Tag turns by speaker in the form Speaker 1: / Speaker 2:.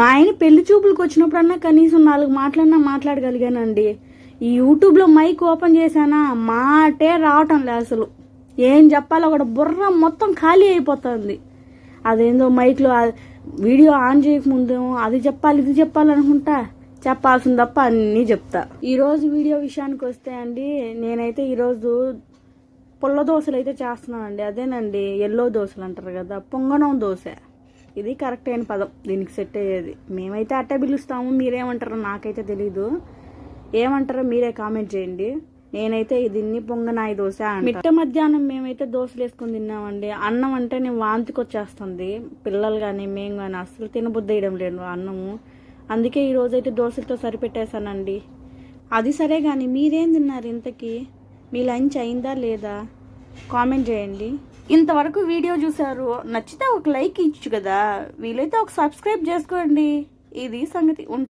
Speaker 1: మా ఆయన పెళ్లి చూపులకు వచ్చినప్పుడన్నా కనీసం 4 మాటలన్నా మాట్లాడగలిగానండి. ఈ యూట్యూబ్లో మైక్ ఓపెన్ చేశానా మాటే రావటం లేదు. అసలు ఏం చెప్పాలో ఒకటి బుర్ర మొత్తం ఖాళీ అయిపోతుంది. అదేందో మైక్లో వీడియో ఆన్ చేయకముందు అది చెప్పాలి ఇది చెప్పాలనుకుంటా, చెప్పాల్సింది తప్ప అన్నీ చెప్తా. ఈరోజు వీడియో విషయానికి వస్తే అండి, నేనైతే ఈరోజు పుల్ల దోశలు అయితే చేస్తున్నానండి. అదేనండి ఎల్లో దోశలు అంటారు కదా, పొంగనం దోశ. ఇది కరెక్ట్ అయిన పదం, దీనికి సెట్ అయ్యేది. మేమైతే అట్టే పిలుస్తాము, మీరేమంటారో నాకైతే తెలీదు. ఏమంటారో మీరే కామెంట్ చేయండి. నేనైతే దీన్ని పొంగనాయి దోశ. మిట్ట మధ్యాహ్నం మేమైతే దోశలు వేసుకొని తిన్నామండి. అన్నం అంటే నేను వాంతికి వచ్చేస్తుంది. పిల్లలు కానీ మేము కానీ అసలు తినబుద్ధి వేయడం లేదు అన్నము. అందుకే ఈ రోజైతే దోశలతో సరిపెట్టేశానండి. అది సరే కానీ మీరేం తిన్నారు ఇంతకీ? మీ లంచ్ అయిందా లేదా కామెంట్ చేయండి. ఇంతవరకు వీడియో చూసారు, నచ్చితే ఒక లైక్ ఇచ్చు కదా, వీలైతే ఒక సబ్స్క్రైబ్ చేసుకోండి. ఇది సంగతి.